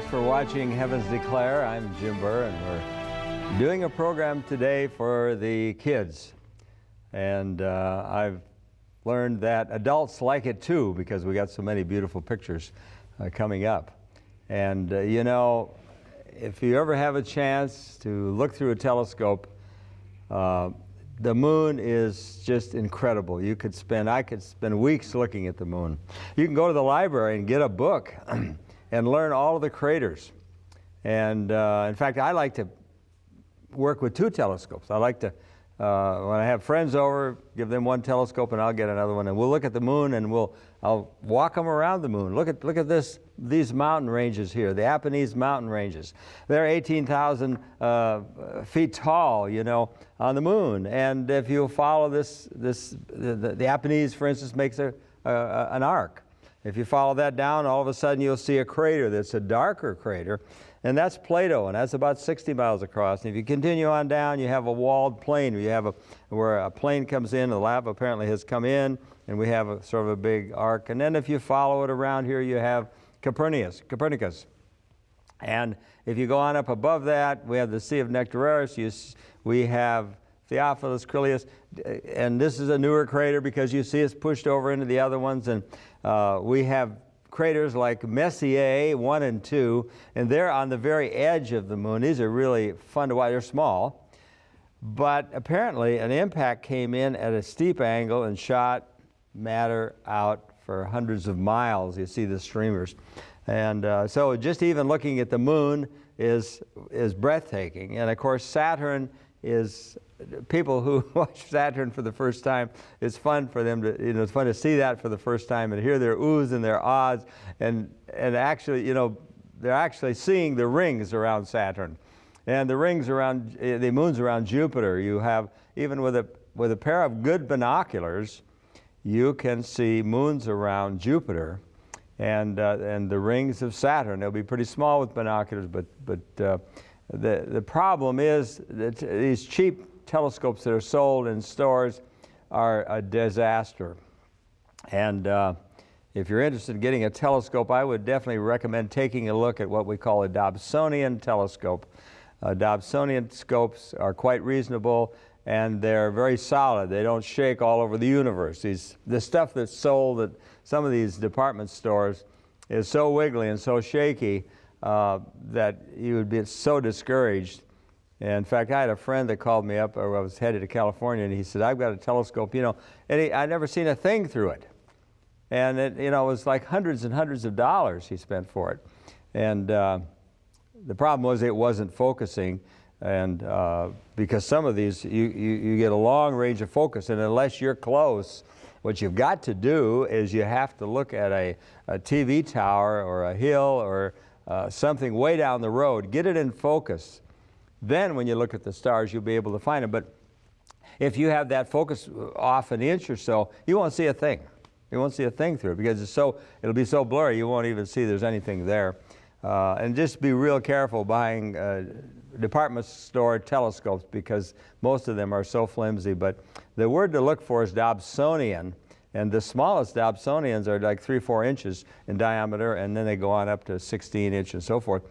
Thanks for watching Heavens Declare. I'm Jim Burr, and we're doing a program today for the kids. And I've learned that adults like it too, because we got so many beautiful pictures coming up. And you know, if you ever have a chance to look through a telescope, the moon is just incredible. I could spend weeks looking at the moon. You can go to the library and get a book and learn all of the craters. And in fact, I like to work with two telescopes. I like to, when I have friends over, give them one telescope and I'll get another one, and we'll look at the moon, and I'll walk them around the moon. Look at these mountain ranges here, the Apennines mountain ranges. They're 18,000 feet tall, you know, on the moon. And if you follow the Apennines, for instance, makes an arc. If you follow that down, all of a sudden you'll see a crater that's a darker crater, and that's Plato, and that's about 60 miles across. And if you continue on down, you have a walled plain. Where a plane comes in, the lava apparently has come in, and we have sort of a big arc. And then if you follow it around here, you have Copernicus. And if you go on up above that, we have the Sea of Nectarius. We have Theophilus, Crilius, and this is a newer crater because you see it's pushed over into the other ones. And we have craters like Messier 1 and 2, and they're on the very edge of the moon. These are really fun to watch. They're small, but apparently an impact came in at a steep angle and shot matter out for hundreds of miles. You see the streamers. And so just even looking at the moon is breathtaking. And of course Saturn is, people who watch Saturn for the first time, it's fun for them to, it's fun to see that for the first time and hear their oohs and their ahs, and actually, they're actually seeing the rings around Saturn. And the rings around, the moons around Jupiter, you have, even with a pair of good binoculars, you can see moons around Jupiter and the rings of Saturn. They'll be pretty small with binoculars, but the problem is that these cheap telescopes that are sold in stores are a disaster. And if you're interested in getting a telescope, I would definitely recommend taking a look at what we call a Dobsonian telescope. Dobsonian scopes are quite reasonable, and they're very solid. They don't shake all over the universe. The stuff that's sold at some of these department stores is so wiggly and so shaky that you would be so discouraged. And in fact, I had a friend that called me up, or I was headed to California, and he said, I've got a telescope, and I'd never seen a thing through it. And it, it was like hundreds and hundreds of dollars he spent for it. And the problem was it wasn't focusing, and because some of these, you get a long range of focus, and unless you're close, what you've got to do is you have to look at a TV tower or a hill or something way down the road, get it in focus. Then when you look at the stars, you'll be able to find them. But if you have that focus off an inch or so, you won't see a thing. You won't see a thing through it because it'll be so blurry you won't even see there's anything there. And just be real careful buying department store telescopes, because most of them are so flimsy. But the word to look for is Dobsonian, and the smallest Dobsonians are like 3-4 inches in diameter, and then they go on up to 16 inches and so forth.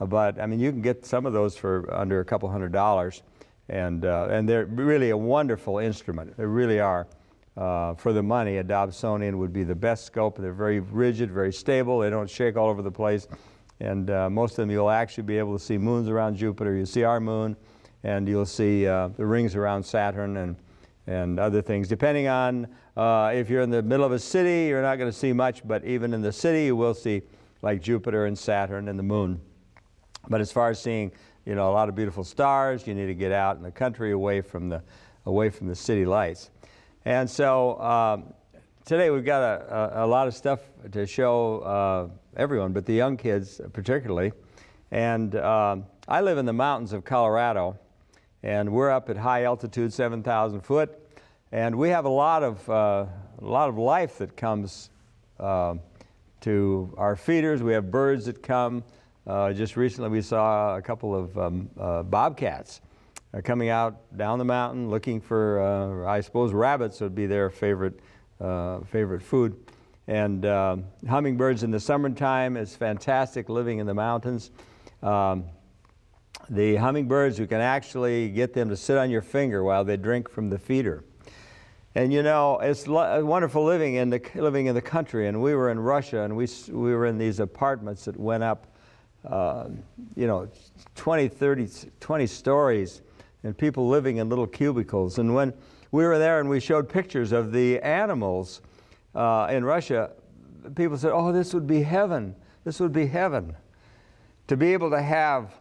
But I mean, you can get some of those for under a couple $100, and they're really a wonderful instrument. They really are. For the money, a Dobsonian would be the best scope. They're very rigid, very stable. They don't shake all over the place. And most of them, you'll actually be able to see moons around Jupiter. You'll see our moon, and you'll see the rings around Saturn and other things. Depending on if you're in the middle of a city, you're not going to see much, but even in the city, you will see like Jupiter and Saturn and the moon. But as far as seeing, a lot of beautiful stars, you need to get out in the country away from the city lights. And so today we've got a lot of stuff to show everyone, but the young kids particularly. And I live in the mountains of Colorado, and we're up at high altitude, 7,000 foot, and we have a lot of life that comes to our feeders. We have birds that come. Just recently we saw a couple of bobcats coming out down the mountain looking for, I suppose rabbits would be their favorite food. And hummingbirds in the summertime is fantastic, living in the mountains. The hummingbirds, you can actually get them to sit on your finger while they drink from the feeder. And you know, it's wonderful living in the country. And we were in Russia, and we were in these apartments that went up, you know, 20 stories, and people living in little cubicles. And when we were there and we showed pictures of the animals in Russia, people said, "Oh, this would be heaven. This would be heaven." To be able to have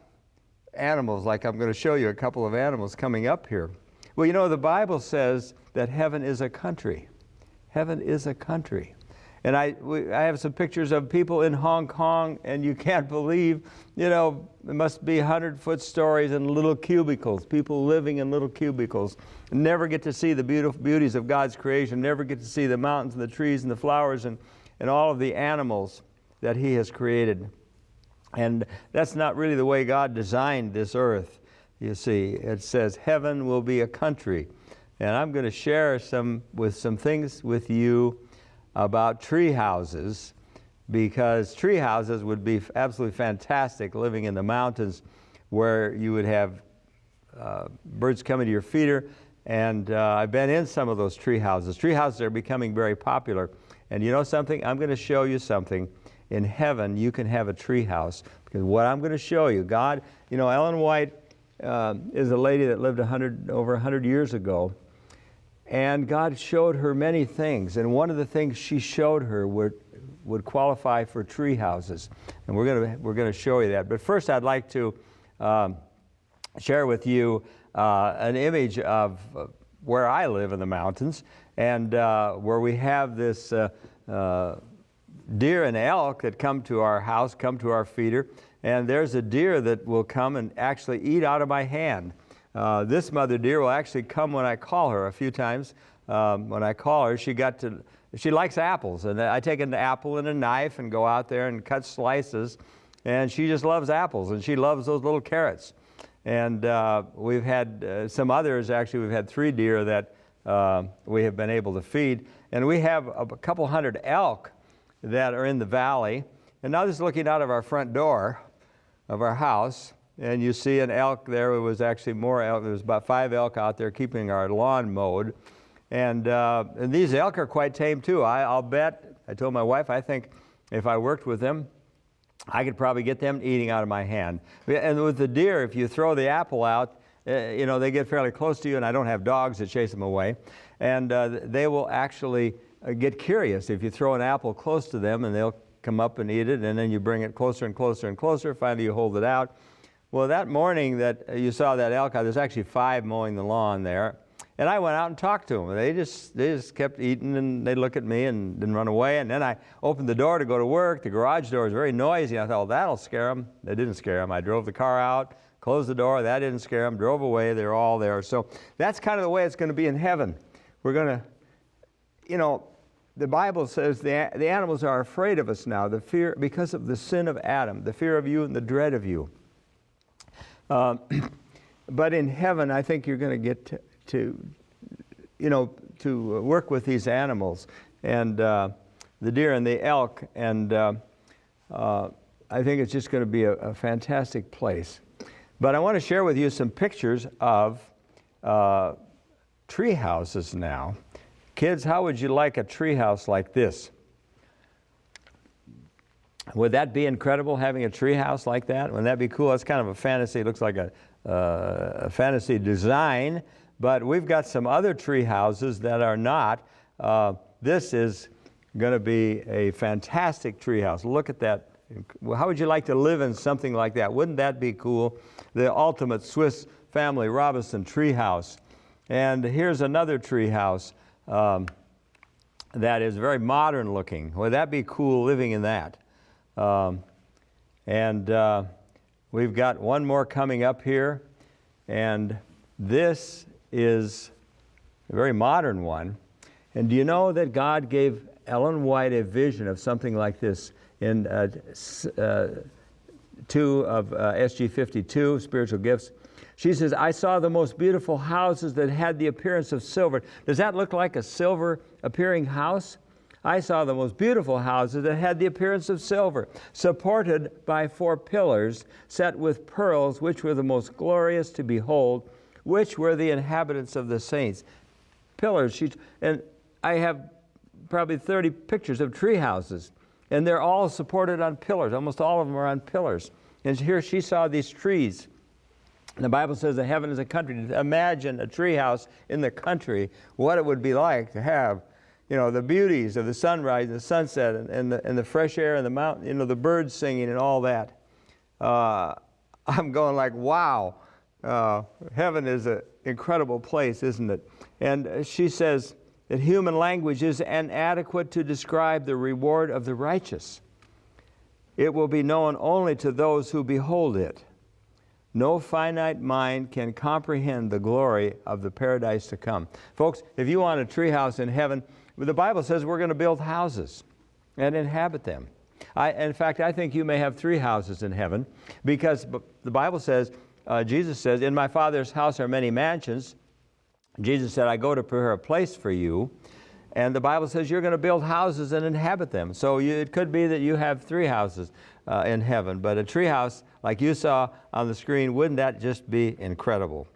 animals, like I'm going to show you a couple of animals coming up here. Well, you know, the Bible says that heaven is a country. Heaven is a country. And I have some pictures of people in Hong Kong, and you can't believe, you know, it must be 100-foot stories in little cubicles, people living in little cubicles. Never get to see the beauties of God's creation, never get to see the mountains and the trees and the flowers and all of the animals that He has created. And that's not really the way God designed this earth. You see, it says heaven will be a country. And I'm going to share some things with you about tree houses, because tree houses would be absolutely fantastic living in the mountains, where you would have birds coming to your feeder. And I've been in some of those tree houses. Tree houses are becoming very popular. And you know something? I'm going to show you something. In heaven, you can have a tree house, because what I'm going to show you, God, you know, Ellen White is a lady that lived over 100 years ago, and God showed her many things, and one of the things she showed her would qualify for tree houses, and we're going to show you that. But first, I'd like to share with you an image of where I live in the mountains, and where we have this deer and elk that come to our house, come to our feeder, and there's a deer that will come and actually eat out of my hand. This mother deer will actually come when I call her a few times. When I call her, she likes apples, and I take an apple and a knife and go out there and cut slices, and she just loves apples, and she loves those little carrots. And we've had some others, actually we've had 3 deer that we have been able to feed, and we have a couple hundred elk that are in the valley. And now this is looking out of our front door of our house, and you see an elk there. It was actually more elk. There was about 5 elk out there keeping our lawn mowed. And these elk are quite tame too. I'll bet, I told my wife, I think if I worked with them, I could probably get them eating out of my hand. And with the deer, if you throw the apple out, you know, they get fairly close to you, and I don't have dogs that chase them away. And they will actually get curious if you throw an apple close to them, and they'll come up and eat it, and then you bring it closer and closer and closer. Finally, you hold it out. Well, that morning that you saw that elk, there's actually 5 mowing the lawn there, and I went out and talked to them. They just kept eating, and they'd look at me and didn't run away. And then I opened the door to go to work. The garage door was very noisy. I thought, well, that'll scare them. That didn't scare them. I drove the car out, closed the door. That didn't scare them. Drove away. They're all there. So that's kind of the way it's going to be in heaven. We're going to, you know, the Bible says the animals are afraid of us now, the fear because of the sin of Adam, the fear of you and the dread of you. But in heaven, I think you're going to get to work with these animals, and the deer and the elk, and I think it's just going to be a fantastic place. But I want to share with you some pictures of tree houses now. Kids, how would you like a tree house like this? Would that be incredible, having a tree house like that? Wouldn't that be cool? That's kind of a fantasy. It looks like a fantasy design, but we've got some other tree houses that are not. This is going to be a fantastic tree house. Look at that. How would you like to live in something like that? Wouldn't that be cool? The ultimate Swiss Family Robinson tree house. And here's another tree house that is very modern looking. Would that be cool, living in that? We've got one more coming up here, and this is a very modern one. And do you know that God gave Ellen White a vision of something like this in 2 of SG 52, Spiritual Gifts? She says, I saw the most beautiful houses that had the appearance of silver. Does that look like a silver appearing house? I saw the most beautiful houses that had the appearance of silver, supported by 4 pillars, set with pearls, which were the most glorious to behold, which were the inhabitants of the saints. Pillars, and I have probably 30 pictures of tree houses, and they're all supported on pillars. Almost all of them are on pillars. And here she saw these trees. The Bible says that heaven is a country. Imagine a tree house in the country, what it would be like to have, you know, the beauties of the sunrise and the sunset and the fresh air and the mountain, you know, the birds singing and all that. I'm going like, wow, heaven is an incredible place, isn't it? And she says that human language is inadequate to describe the reward of the righteous. It will be known only to those who behold it. No finite mind can comprehend the glory of the paradise to come. Folks, if you want a treehouse in heaven, the Bible says we're going to build houses and inhabit them. In fact, I think you may have 3 houses in heaven, because the Bible says, Jesus says, in my Father's house are many mansions. Jesus said, I go to prepare a place for you. And the Bible says you're going to build houses and inhabit them. So it could be that you have 3 houses in heaven. But a tree house, like you saw on the screen, wouldn't that just be incredible?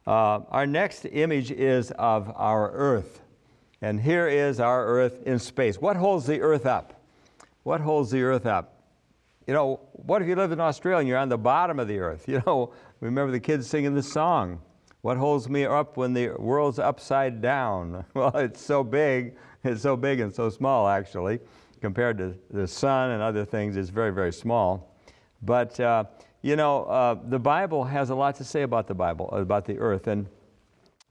Our next image is of our earth. And here is our earth in space. What holds the earth up? What holds the earth up? You know, what if you live in Australia and you're on the bottom of the earth? You know, remember the kids singing this song. What holds me up when the world's upside down? Well, it's so big and so small, actually, compared to the sun and other things. It's very, very small. But, you know, the Bible has a lot to say about the earth. And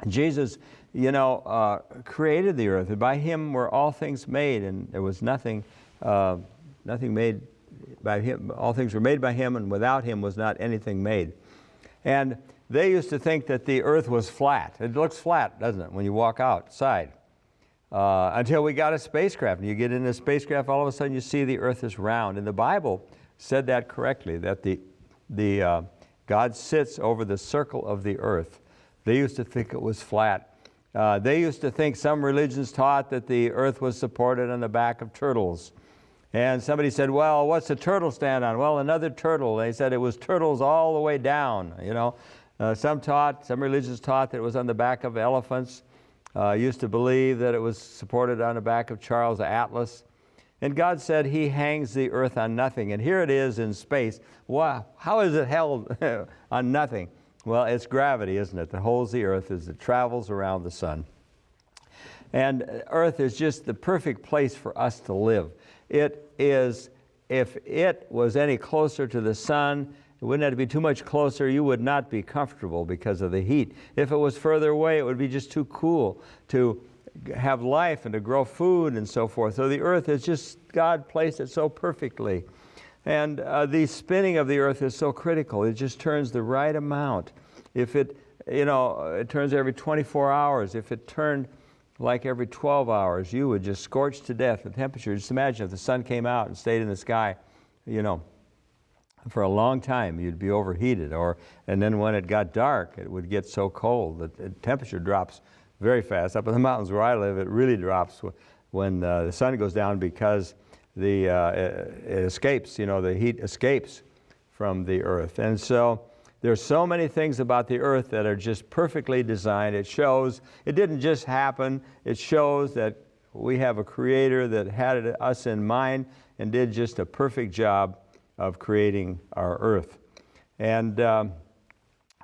Jesus, you know, created the earth. And by Him were all things made, and there was nothing made by Him. All things were made by Him, and without Him was not anything made. And they used to think that the earth was flat. It looks flat, doesn't it, when you walk outside? Until we got a spacecraft. And you get in a spacecraft, all of a sudden you see the earth is round. And the Bible said that correctly, that God sits over the circle of the earth. They used to think it was flat. They used to think, some religions taught that the earth was supported on the back of turtles. And somebody said, well, what's a turtle stand on? Well, another turtle. They said it was turtles all the way down, you know. Some religions taught that it was on the back of elephants. Used to believe that it was supported on the back of Charles Atlas. And God said He hangs the earth on nothing. And here it is in space. Wow, how is it held on nothing? Well, it's gravity, isn't it, that holds the earth as it travels around the sun. And earth is just the perfect place for us to live. It is, if it was any closer to the sun, it wouldn't have to be too much closer. You would not be comfortable because of the heat. If it was further away, it would be just too cool to have life and to grow food and so forth. So the earth is just, God placed it so perfectly. And the spinning of the earth is so critical. It just turns the right amount. If it, you know, it turns every 24 hours. If it turned like every 12 hours, you would just scorch to death. The temperature, just imagine if the sun came out and stayed in the sky, you know, for a long time, you'd be overheated. And then when it got dark, it would get so cold that the temperature drops very fast. Up in the mountains where I live, it really drops when the sun goes down, because it escapes, you know, the heat escapes from the earth. And so there's so many things about the earth that are just perfectly designed. It shows, it didn't just happen. It shows that we have a Creator that had us in mind and did just a perfect job of creating our earth. And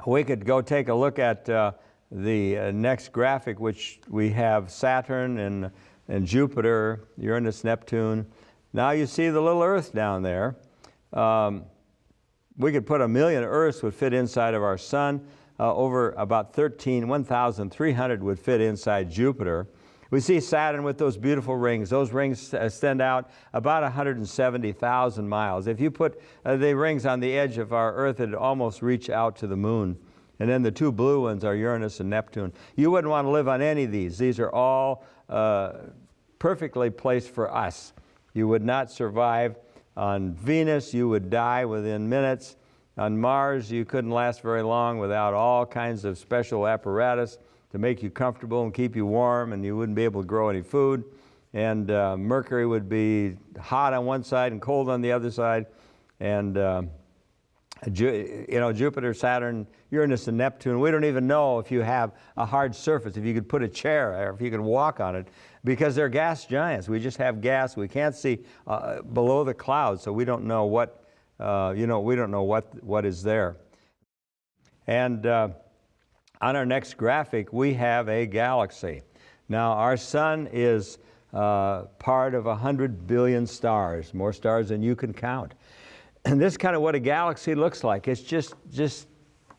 we could go take a look at the next graphic, which we have Saturn and Jupiter, Uranus, Neptune. Now you see the little Earth down there. We could put 1 million Earths would fit inside of our sun. Over about 1,300 would fit inside Jupiter. We see Saturn with those beautiful rings. Those rings extend out about 170,000 miles. If you put the rings on the edge of our Earth, it'd almost reach out to the moon. And then the 2 blue ones are Uranus and Neptune. You wouldn't want to live on any of these. These are all perfectly placed for us. You would not survive on Venus. You would die within minutes. On Mars, you couldn't last very long without all kinds of special apparatus to make you comfortable and keep you warm, and you wouldn't be able to grow any food. and Mercury would be hot on one side and cold on the other side, and Jupiter, Saturn, Uranus, and Neptune, we don't even know if you have a hard surface, if you could put a chair or if you could walk on it, because they're gas giants. We just have gas. We can't see below the clouds, so we don't know what, we don't know what is there. And on our next graphic, we have a galaxy. Now, our sun is part of 100 billion stars, more stars than you can count. And this is kind of what a galaxy looks like. It's just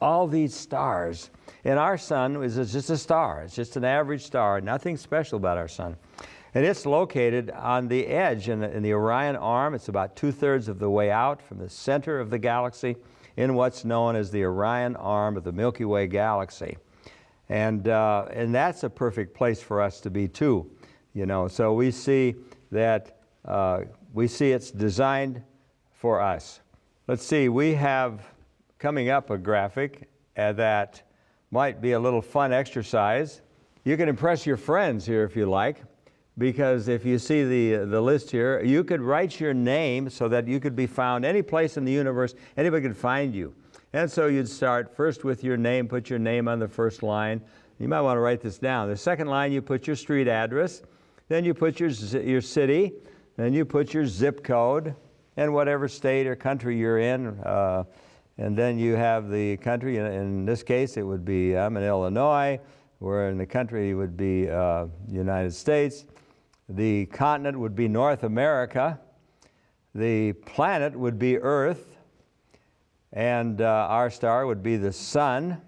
all these stars. And our sun is just a star. It's just an average star, nothing special about our sun. And it's located on the edge in the Orion Arm. It's about 2/3 of the way out from the center of the galaxy in what's known as the Orion Arm of the Milky Way galaxy. And that's a perfect place for us to be too. So we see that it's designed for us. Let's see, we have coming up a graphic that might be a little fun exercise. You can impress your friends here if you like, because if you see the list here, you could write your name so that you could be found any place in the universe, anybody could find you. And so you'd start first with your name, put your name on the first line. You might want to write this down. The second line, you put your street address, then you put your city, then you put your zip code, and whatever state or country you're in, and then you have the country. In this case, it would be, I'm in Illinois, where in the country it would be United States. The continent would be North America. The planet would be Earth, and our star would be the sun,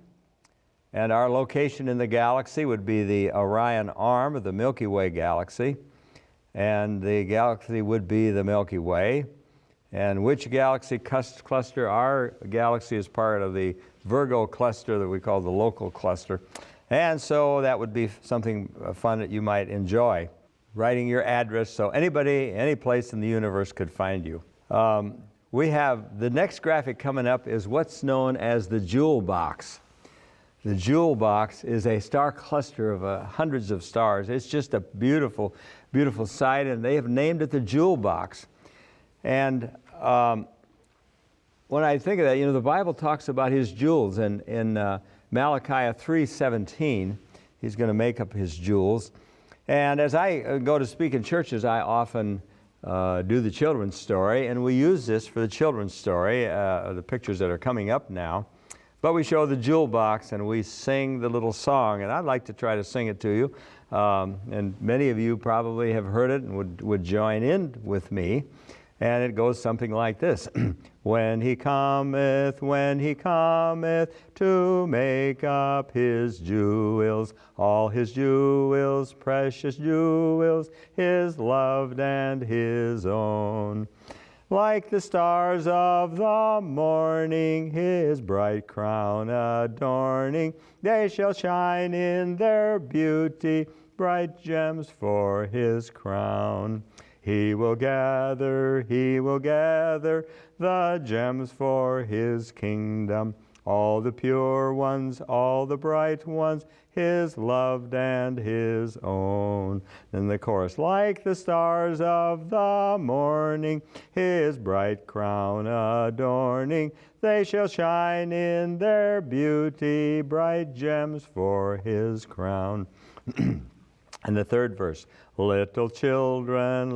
and our location in the galaxy would be the Orion Arm of the Milky Way galaxy, and the galaxy would be the Milky Way. And which galaxy cluster? Our galaxy is part of the Virgo cluster that we call the local cluster. And so that would be something fun that you might enjoy. Writing your address so anybody, any place in the universe could find you. We have the next graphic coming up is what's known as the jewel box. The jewel box is a star cluster of hundreds of stars. It's just a beautiful, beautiful sight, and they have named it the jewel box. And when I think of that, the Bible talks about his jewels, and in Malachi 3:17, he's going to make up his jewels. And as I go to speak in churches, I often do the children's story, and we use this for the children's story, the pictures that are coming up now. But we show the jewel box, and we sing the little song, and I'd like to try to sing it to you. And many of you probably have heard it and would join in with me. And it goes something like this. When he cometh to make up his jewels, all his jewels, precious jewels, his loved and his own. Like the stars of the morning, his bright crown adorning, they shall shine in their beauty, bright gems for his crown. He will gather the gems for his kingdom, all the pure ones, all the bright ones, his loved and his own. Then the chorus, like the stars of the morning, his bright crown adorning, they shall shine in their beauty, bright gems for his crown. And the third verse, little children,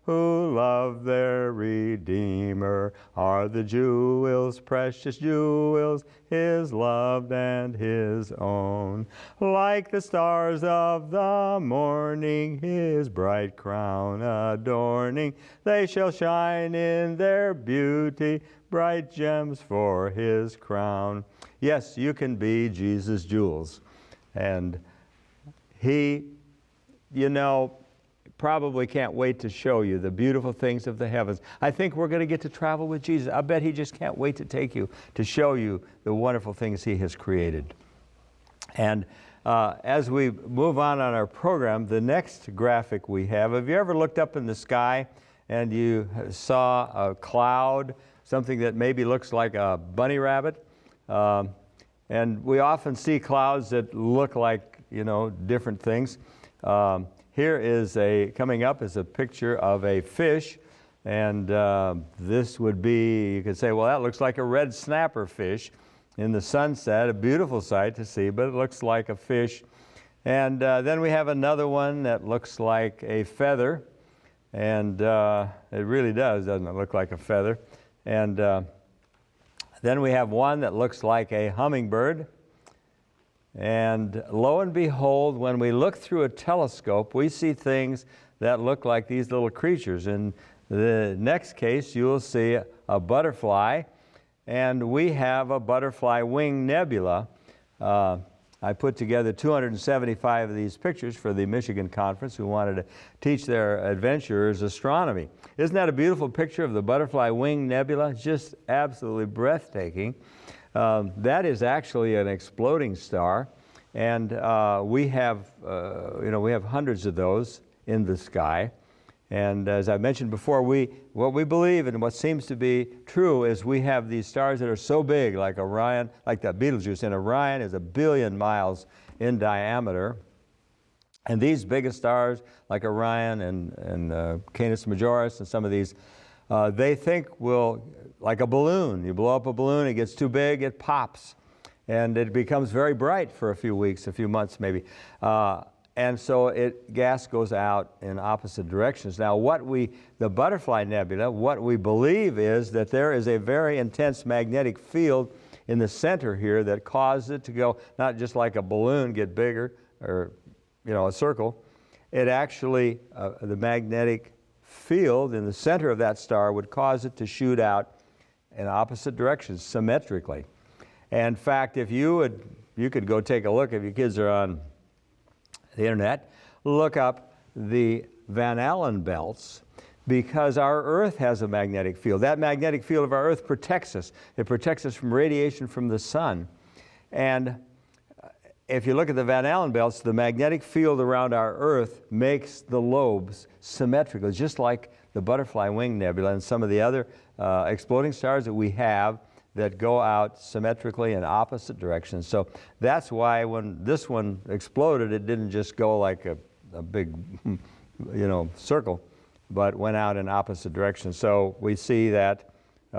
who love their Redeemer, are the jewels, precious jewels, his loved and his own. Like the stars of the morning, his bright crown adorning, they shall shine in their beauty, bright gems for his crown. Yes, you can be Jesus' jewels. And he, probably can't wait to show you the beautiful things of the heavens. I think we're going to get to travel with Jesus. I bet he just can't wait to take you, to show you the wonderful things he has created. And as we move on our program, the next graphic we have you ever looked up in the sky and you saw a cloud, something that maybe looks like a bunny rabbit? And we often see clouds that look like different things. here is coming up is a picture of a fish, and this would be, you could say, well, that looks like a red snapper fish in the sunset, a beautiful sight to see, but it looks like a fish. And then we have another one that looks like a feather, and it really does, doesn't it, look like a feather. And then we have one that looks like a hummingbird. And lo and behold, when we look through a telescope, we see things that look like these little creatures. In the next case, you will see a butterfly, and we have a butterfly wing nebula. I put together 275 of these pictures for the Michigan conference who wanted to teach their adventurers astronomy. Isn't that a beautiful picture of the butterfly wing nebula? Just absolutely breathtaking. That is actually an exploding star, and we have hundreds of those in the sky. And as I mentioned before, what we believe and what seems to be true is we have these stars that are so big, like Orion, like that Betelgeuse. And Orion is 1 billion miles in diameter. And these biggest stars, like Orion and Canis Majoris and some of these, they think will, like a balloon. You blow up a balloon, it gets too big, it pops. And it becomes very bright for a few weeks, a few months maybe. And so gas goes out in opposite directions. Now the butterfly nebula, what we believe is that there is a very intense magnetic field in the center here that causes it to go, not just like a balloon get bigger or, a circle. It actually, the magnetic field in the center of that star would cause it to shoot out in opposite directions symmetrically. And in fact, if you could go take a look, if your kids are on the internet, look up the Van Allen belts, because our Earth has a magnetic field. That magnetic field of our Earth protects us. It protects us from radiation from the sun. And if you look at the Van Allen belts, the magnetic field around our Earth makes the lobes symmetrical, just like the butterfly wing nebula and some of the other exploding stars that we have that go out symmetrically in opposite directions. So that's why when this one exploded, it didn't just go like a big, circle, but went out in opposite directions. So we see that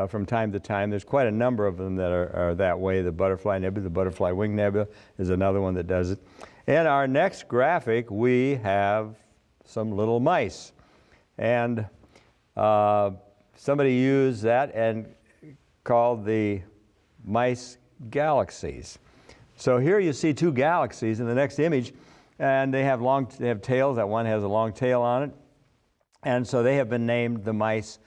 from time to time. There's quite a number of them that are that way. The butterfly nebula, the butterfly wing nebula is another one that does it. In our next graphic, we have some little mice. And somebody used that and called the mice galaxies. So here you see two galaxies in the next image, and they have tails. That one has a long tail on it, and so they have been named the mice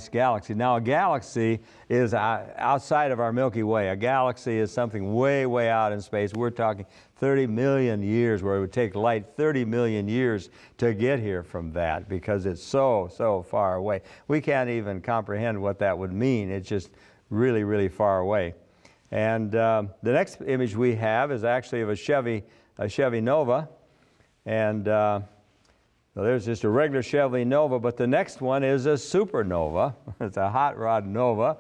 galaxy. Now a galaxy is outside of our Milky Way. A galaxy is something way, way out in space. We're talking 30 million years, where it would take light 30 million years to get here from that, because it's so, so far away. We can't even comprehend what that would mean. It's just really, really far away. And the next image we have is actually of a Chevy Nova. And so there's just a regular Chevy Nova, but the next one is a supernova. It's a hot rod nova.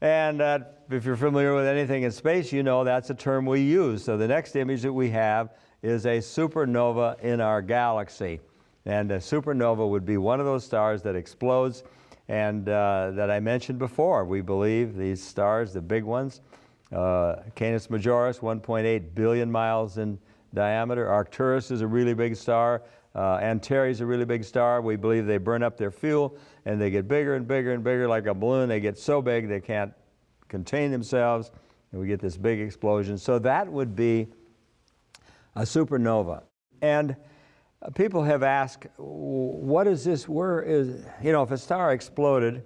And if you're familiar with anything in space, you know that's a term we use. So the next image that we have is a supernova in our galaxy. And a supernova would be one of those stars that explodes, and that I mentioned before. We believe these stars, the big ones, Canis Majoris, 1.8 billion miles in diameter. Arcturus is a really big star. Antares is a really big star. We believe they burn up their fuel, and they get bigger and bigger and bigger, like a balloon. They get so big they can't contain themselves, and we get this big explosion. So that would be a supernova. And people have asked, what is this? If a star exploded,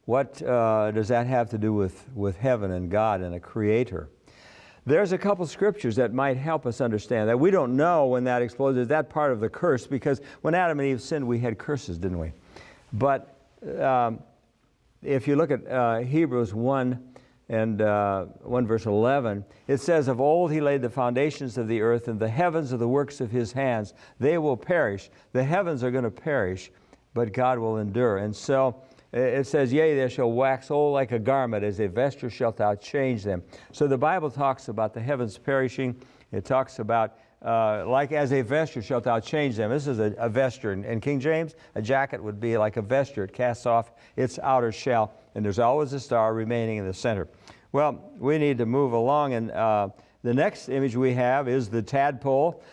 what does that have to do with heaven and God and a creator? There's a couple scriptures that might help us understand that. We don't know when that exploded. Is that part of the curse? Because when Adam and Eve sinned, we had curses, didn't we? But if you look at Hebrews 1 and 1 verse 11, it says, "Of old he laid the foundations of the earth, and the heavens are the works of his hands. They will perish." The heavens are going to perish, but God will endure. And so it says, "Yea, they shall wax old like a garment, as a vesture shalt thou change them." So the Bible talks about the heavens perishing. It talks about like as a vesture shalt thou change them. This is a vesture. In King James, a jacket would be like a vesture. It casts off its outer shell, and there's always a star remaining in the center. Well, we need to move along, and the next image we have is the tadpole.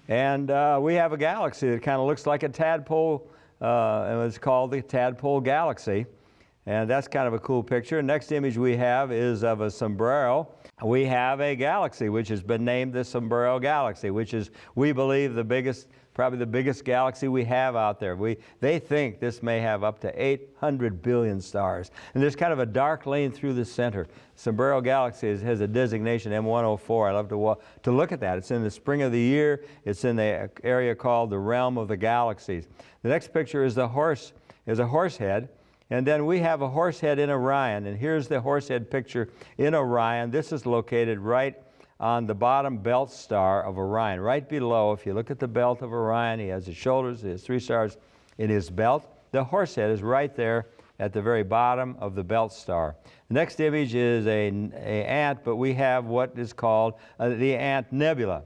And we have a galaxy that kind of looks like a tadpole, and it's called the Tadpole Galaxy. And that's kind of a cool picture. Next image we have is of a sombrero. We have a galaxy which has been named the Sombrero Galaxy, which is, we believe, the biggest, probably the biggest galaxy we have out there. They think this may have up to 800 billion stars. And there's kind of a dark lane through the center. Sombrero Galaxy has a designation M104. I love to look at that. It's in the spring of the year. It's in the area called the Realm of the Galaxies. The next picture is a horse head. And then we have a horse head in Orion, and here's the horse head picture in Orion. This is located right on the bottom belt star of Orion. Right below, if you look at the belt of Orion, he has his shoulders, he has 3 stars in his belt. The horse head is right there at the very bottom of the belt star. The next image is an ant, but we have what is called the ant nebula.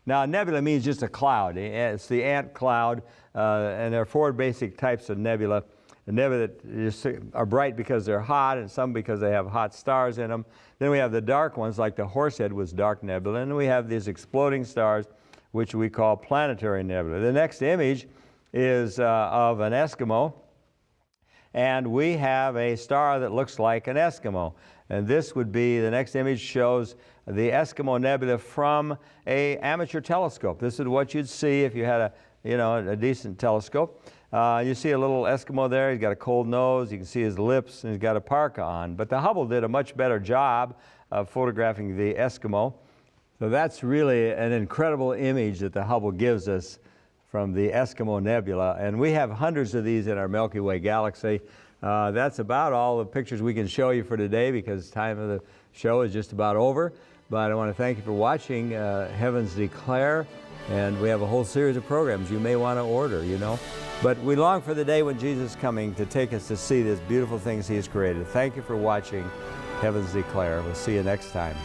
Now, nebula means just a cloud. It's the ant cloud, and there are 4 basic types of nebula. The nebula that are bright because they're hot, and some because they have hot stars in them. Then we have the dark ones, like the Horsehead was dark nebula. And then we have these exploding stars, which we call planetary nebula. The next image is of an Eskimo. And we have a star that looks like an Eskimo. And this would be, the next image shows the Eskimo Nebula from an amateur telescope. This is what you'd see if you had a decent telescope. You see a little Eskimo there. He's got a cold nose. You can see his lips, and he's got a parka on. But the Hubble did a much better job of photographing the Eskimo. So that's really an incredible image that the Hubble gives us from the Eskimo Nebula. And we have hundreds of these in our Milky Way galaxy. That's about all the pictures we can show you for today, because time of the show is just about over. But I want to thank you for watching Heavens Declare. And we have a whole series of programs you may want to order, But we long for the day when Jesus is coming to take us to see these beautiful things He has created. Thank you for watching Heavens Declare. We'll see you next time.